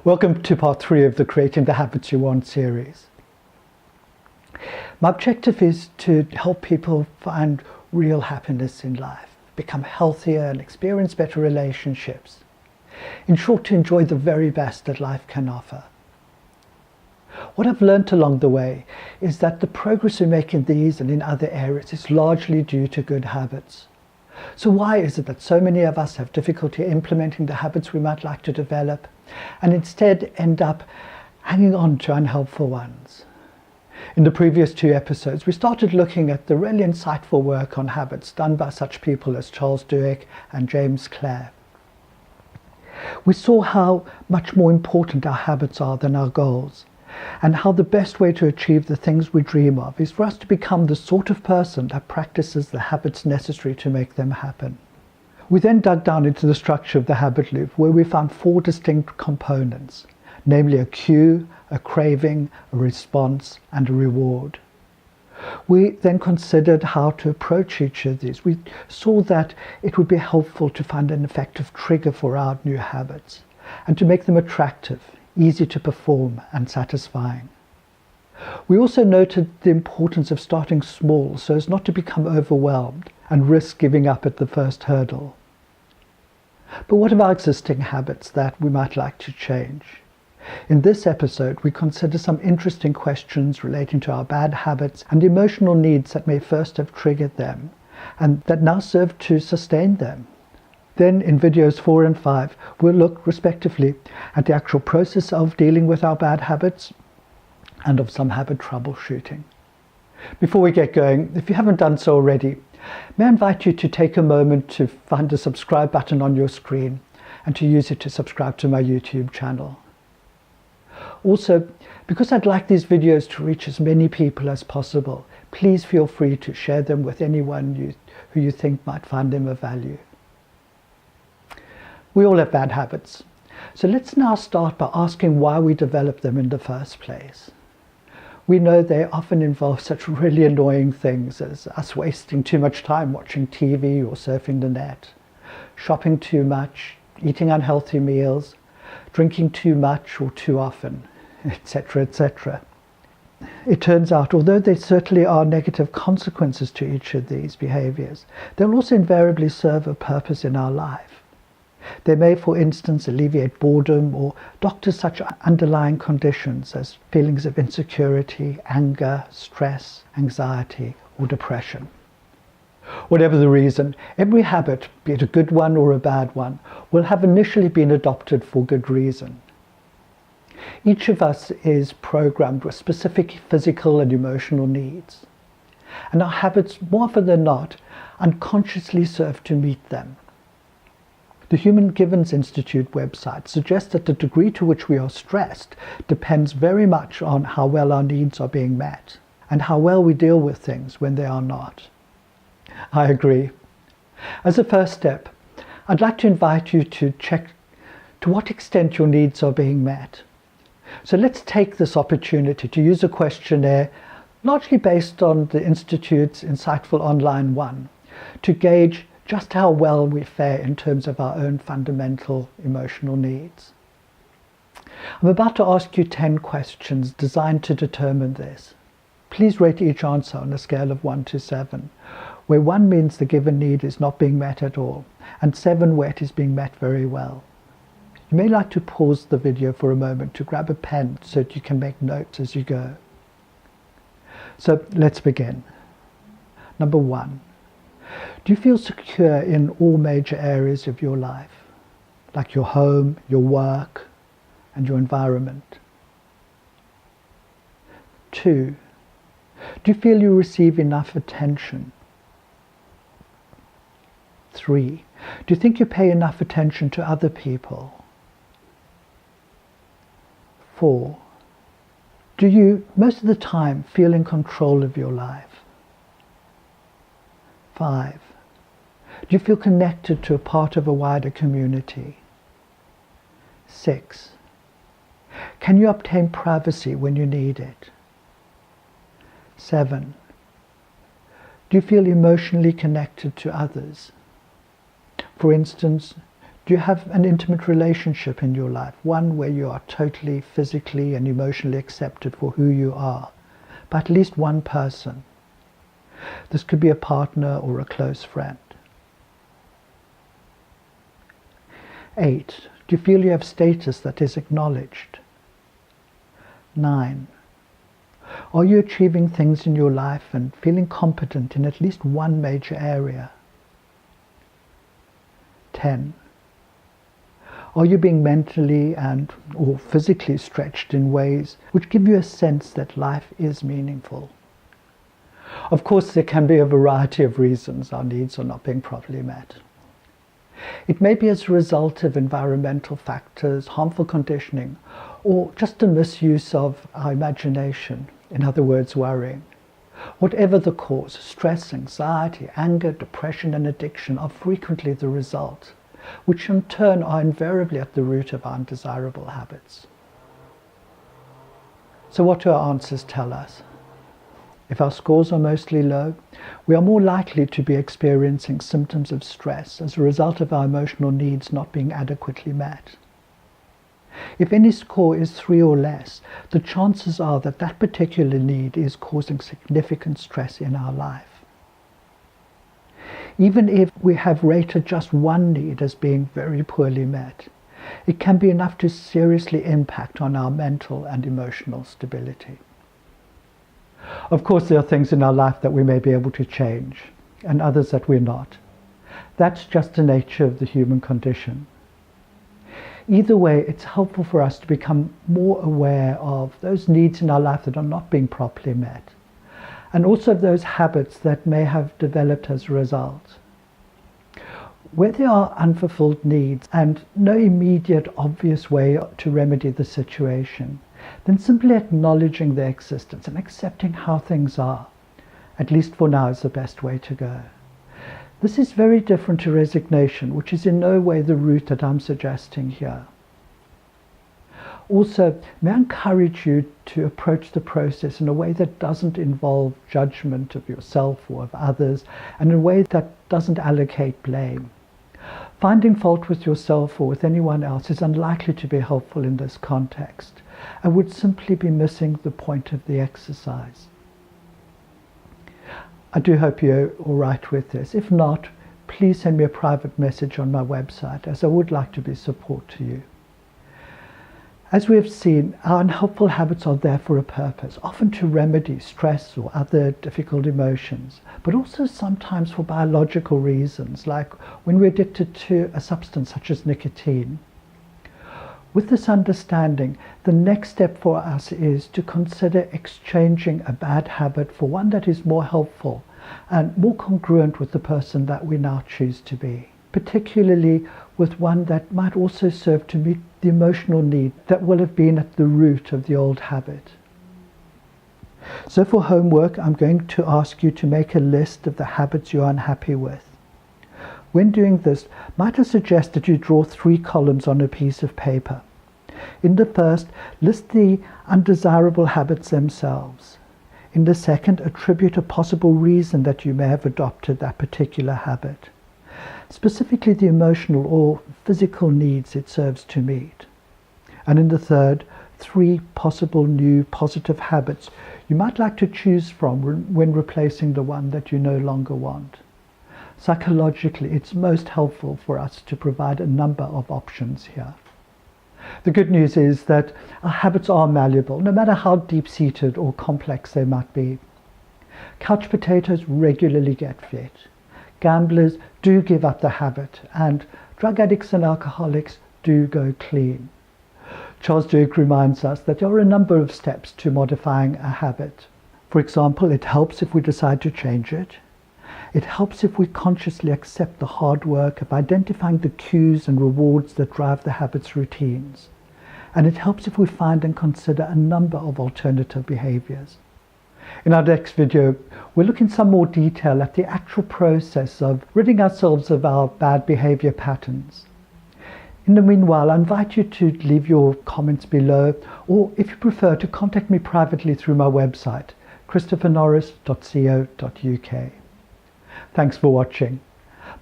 Welcome to part 3 of the Creating the Habits You Want series. My objective is to help people find real happiness in life, become healthier and experience better relationships. In short, to enjoy the very best that life can offer. What I've learned along the way is that the progress we make in these and in other areas is largely due to good habits. So why is it that so many of us have difficulty implementing the habits we might like to develop and instead end up hanging on to unhelpful ones? In the previous 2 episodes, we started looking at the really insightful work on habits done by such people as Charles Duhigg and James Clear. We saw how much more important our habits are than our goals, and how the best way to achieve the things we dream of is for us to become the sort of person that practices the habits necessary to make them happen. We then dug down into the structure of the habit loop, where we found 4 distinct components, namely a cue, a craving, a response, and a reward. We then considered how to approach each of these. We saw that it would be helpful to find an effective trigger for our new habits and to make them attractive, easy to perform, and satisfying. We also noted the importance of starting small so as not to become overwhelmed and risk giving up at the first hurdle. But what about existing habits that we might like to change? In this episode, we consider some interesting questions relating to our bad habits and the emotional needs that may first have triggered them and that now serve to sustain them. Then in videos 4 and 5, we'll look respectively at the actual process of dealing with our bad habits and of some habit troubleshooting. Before we get going, if you haven't done so already, may I invite you to take a moment to find the subscribe button on your screen and to use it to subscribe to my YouTube channel. Also, because I'd like these videos to reach as many people as possible, please feel free to share them with anyone who you think might find them of value. We all have bad habits, so let's now start by asking why we develop them in the first place. We know they often involve such really annoying things as us wasting too much time watching TV or surfing the net, shopping too much, eating unhealthy meals, drinking too much or too often, etc., etc. It turns out, although there certainly are negative consequences to each of these behaviors, they'll also invariably serve a purpose in our life. They may, for instance, alleviate boredom or doctor such underlying conditions as feelings of insecurity, anger, stress, anxiety, or depression. Whatever the reason, every habit, be it a good one or a bad one, will have initially been adopted for good reason. Each of us is programmed with specific physical and emotional needs, and our habits, more often than not, unconsciously serve to meet them. The Human Givens Institute website suggests that the degree to which we are stressed depends very much on how well our needs are being met and how well we deal with things when they are not. I agree. As a first step, I'd like to invite you to check to what extent your needs are being met. So let's take this opportunity to use a questionnaire largely based on the Institute's insightful online one to gauge just how well we fare in terms of our own fundamental emotional needs. I'm about to ask you 10 questions designed to determine this. Please rate each answer on a scale of 1 to 7, where 1 means the given need is not being met at all, and 7 where it is being met very well. You may like to pause the video for a moment to grab a pen so that you can make notes as you go. So let's begin. Number 1. Do you feel secure in all major areas of your life, like your home, your work, and your environment? 2. Do you feel you receive enough attention? 3. Do you think you pay enough attention to other people? 4. Do you, most of the time, feel in control of your life? 5. Do you feel connected to a part of a wider community? 6. Can you obtain privacy when you need it? 7. Do you feel emotionally connected to others? For instance, Do you have an intimate relationship in your life? One where you are totally physically and emotionally accepted for who you are by at least one person. This could be a partner or a close friend. 8. Do you feel you have status that is acknowledged? 9. Are you achieving things in your life and feeling competent in at least one major area? 10. Are you being mentally and or physically stretched in ways which give you a sense that life is meaningful? Of course, there can be a variety of reasons our needs are not being properly met. It may be as a result of environmental factors, harmful conditioning, or just a misuse of our imagination, in other words, worrying. Whatever the cause, stress, anxiety, anger, depression, and addiction are frequently the result, which in turn are invariably at the root of our undesirable habits. So what do our answers tell us? If our scores are mostly low, we are more likely to be experiencing symptoms of stress as a result of our emotional needs not being adequately met. If any score is 3 or less, the chances are that that particular need is causing significant stress in our life. Even if we have rated just one need as being very poorly met, it can be enough to seriously impact on our mental and emotional stability. Of course, there are things in our life that we may be able to change, and others that we're not. That's just the nature of the human condition. Either way, it's helpful for us to become more aware of those needs in our life that are not being properly met, and also of those habits that may have developed as a result. Where there are unfulfilled needs and no immediate obvious way to remedy the situation, then simply acknowledging their existence and accepting how things are, at least for now, is the best way to go. This is very different to resignation, which is in no way the route that I'm suggesting here. Also, may I encourage you to approach the process in a way that doesn't involve judgment of yourself or of others, and in a way that doesn't allocate blame. Finding fault with yourself or with anyone else is unlikely to be helpful in this context, and would simply be missing the point of the exercise. I do hope you're all right with this. If not, please send me a private message on my website, as I would like to be support to you. As we have seen, our unhelpful habits are there for a purpose, often to remedy stress or other difficult emotions, but also sometimes for biological reasons, like when we're addicted to a substance such as nicotine. With this understanding, the next step for us is to consider exchanging a bad habit for one that is more helpful and more congruent with the person that we now choose to be, particularly with one that might also serve to meet the emotional need that will have been at the root of the old habit. So for homework, I'm going to ask you to make a list of the habits you're unhappy with. When doing this, might I suggest that you draw 3 columns on a piece of paper. In the first, list the undesirable habits themselves. In the second, attribute a possible reason that you may have adopted that particular habit, specifically the emotional or physical needs it serves to meet. And in the third, 3 possible new positive habits you might like to choose from when replacing the one that you no longer want. Psychologically, it's most helpful for us to provide a number of options here. The good news is that our habits are malleable, no matter how deep-seated or complex they might be. Couch potatoes regularly get fit. Gamblers do give up the habit, and drug addicts and alcoholics do go clean. Charles Duhigg reminds us that there are a number of steps to modifying a habit. For example, it helps if we decide to change it. It helps if we consciously accept the hard work of identifying the cues and rewards that drive the habit's routines. And it helps if we find and consider a number of alternative behaviors. In our next video, we'll look in some more detail at the actual process of ridding ourselves of our bad behavior patterns. In the meanwhile, I invite you to leave your comments below, or if you prefer, to contact me privately through my website, christophernorris.co.uk. Thanks for watching.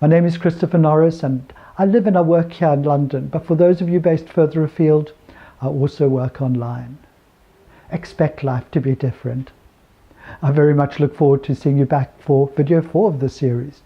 My name is Christopher Norris, and I live and I work here in London, but for those of you based further afield, I also work online. Expect life to be different. I very much look forward to seeing you back for video 4 of this series.